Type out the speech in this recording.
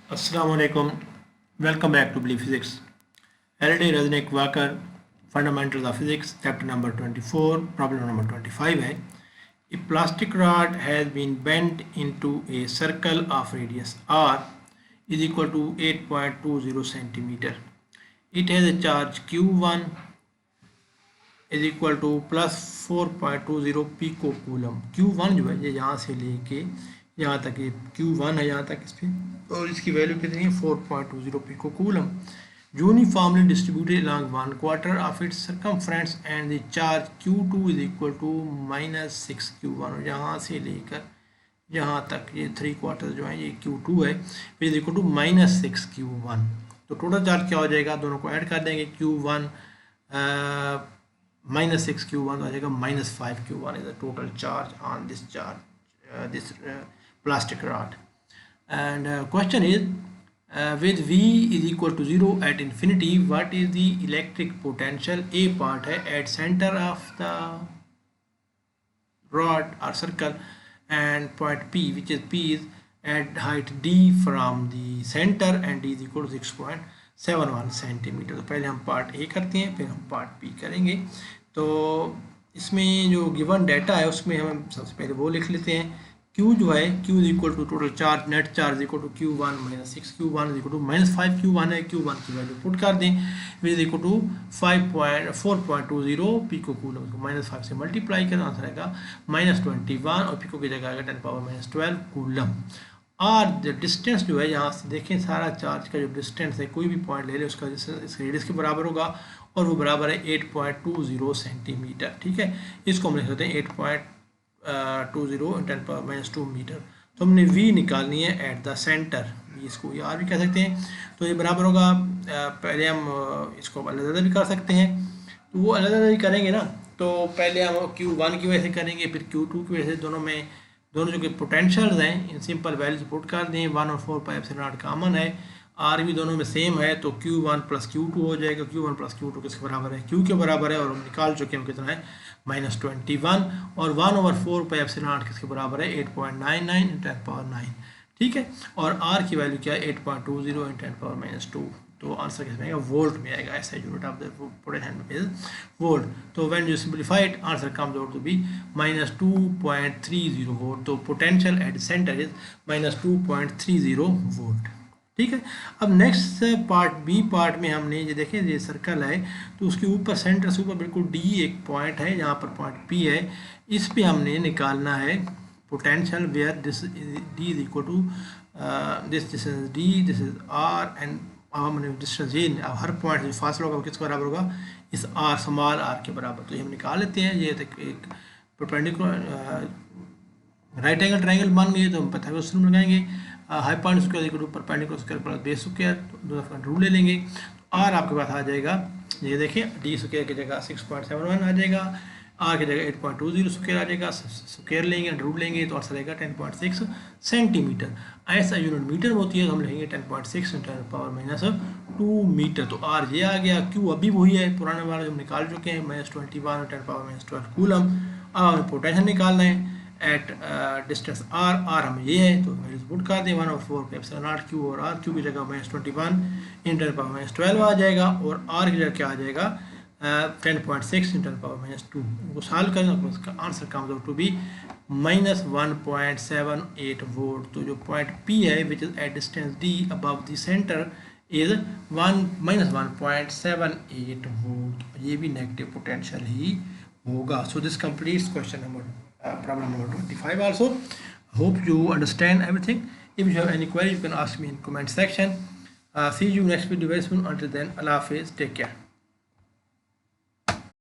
Assalamu alaikum. Welcome back to Believe Physics. Halliday Resnick Walker Fundamentals of Physics chapter number 24 problem number 25 है. A plastic rod has been bent into a circle of radius r is equal to 8.20 centimeter. It has a charge q1 is equal to plus 4.20 pico coulomb. q1 जो है ये यहाँ से लेके यहाँ तक ये q1 है यहाँ तक इस पे और इसकी वैल्यू कितनी है 4.20 pico coulomb. Uniformly distributed along 1/4 of its circumference and the charge q2 is equal to minus 6 q1. और यहाँ से लेकर यहाँ तक ये 3/4 जो है ये q2 है फिर इक्वल टू माइनस 6 q1. तो टोटल चार्ज क्या हो जाएगा, दोनों को ऐड कर देंगे. q1 minus 6 q1 आ जाएगा minus 5 q1 is the total charge on this charge this plastic rod. And question is with v is equal to 0 at infinity, what is the electric potential? A part है at center of the rod or circle and point P, which is P is at height d from the center and d is equal to 6.71 centimeter. तो पहले हम part A करते हैं फिर हम part B करेंगे. तो इसमें जो गिवन डाटा है उसमें हम सबसे पहले वो लिख लेते हैं. Q जो है Q is equal to total charge net charge equal to Q1 minus 6 Q1 is equal to minus 5 Q1 है. Q1 की वैल्यू पुट कर दें which is equal to 4.20 pico coulomb. उसको माइनस 5 से मल्टीप्लाई करें आंसर आएगा माइनस 21 और pico की जगह आएगा 10 पावर माइनस 12 कूलम. और डिस्टेंस जो है यहाँ से देखें सारा चार्ज का जो डिस्टेंस है कोई भी पॉइंट ले ले उसका डिस्टेंस रेडियस के बराबर होगा और वो बराबर है 8.20 सेंटीमीटर. ठीक है, इसको हम लिख सकते हैं 8.20 10 पावर माइनस 2 मीटर. तो हमने v निकालनी है एट द सेंटर, इसको ये r भी कह सकते हैं. तो ये बराबर होगा पहले हम इसको अलग भी कर सकते हैं. तो वो अलग भी करेंगे ना, तो पहले हम q1 की वजह से करेंगे फिर q2 की वजह से. दोनों जो कि पोटेंशियल्स हैं इन सिंपल वैल्यूज पुट कर दें. 1 और 4 पाई एप्सिलॉन नॉट कॉमन है, आर भी दोनों में सेम है तो q1 प्लस q2 हो जाएगा. q1 प्लस q2 किसके बराबर है, q के बराबर है और हम निकाल चुके हैं कितना है माइनस 21 और 1/4 पाई एप्सिलॉन नॉट किसके बराबर है 8.99 × 10 पावर 9. ठीक है, और r की वैल्यू क्या है 8.20 × 10 पावर माइनस 2. तो आंसर किस में आएगा वोल्ट में आएगा. ऐसा unit of the potential is volt. तो when you simplify it answer comes out to be minus 2.30 volt. तो potential at centre is minus 2.30 volt. ठीक है, अब नेक्स्ट पार्ट बी पार्ट में हमने ये देखें ये सर्कल है तो उसके ऊपर सेंटर से ऊपर बिल्कुल डी एक पॉइंट है जहाँ पर पॉइंट पी है. इस पे हमने निकालना है potential where this D is equal to this is D this is R and हमने डिस्टेंस ये हर पॉइंट जो फासला होगा किसके बराबर होगा इस आर स्मॉल आर के बराबर. तो ये हम निकाल लेते हैं. ये एक परपेंडिकुलर राइट एंगल ट्रायंगल बन गई तो हम पाइथागोरस थ्योरम लगाएंगे. Hypotenuse square equal to perpendicular square plus base square, तो दो दफा रूल ले लेंगे. तो आर आपके पास आ जाएगा ये देखें डी स्क्वायर की जगह 6.71 आ जाएगा, आर की जगह 8.20 स्क्वायर आ जाएगा. स्क्वायर लेंगे रूल लेंगे तो आंसर आएगा 10.6 सेंटीमीटर. ऐसा यूनिट मीटर में होती है तो हम लेंगे 10.6 × 10 पावर माइनस 2 मीटर. तो आर ये आ गया. क्यू अभी वही है पुराने वाला जो हम निकाल चुके हैं माइनस 21 × 10 पावर माइनस 12 कूलम. अब हमें पोटेंशियल निकालना है एट डिस्टेंस आर हमें ये है तो वैल्यूज पुट कर दें 1/4 पे एप्सिलॉन नॉट क्यू और आर. क्यू की जगह माइनस 21 × 10 पावर माइनस 12 आ जाएगा और आर की जगह क्या आ जाएगा 10.6 × 10 पावर माइनस 2. उनको सॉल्व करें तो उसका answer comes out to be minus 1.78 volt. तो जो पॉइंट पी है which is at distance D above the centre is minus 1.78 volt. ये भी नेगेटिव पोटेंशियल ही होगा. So this completes question number problem number 25 also. Hope you understand everything. If you have any query you can ask me in comment section. See you next video very soon. Until then, Allah Hafiz, take care.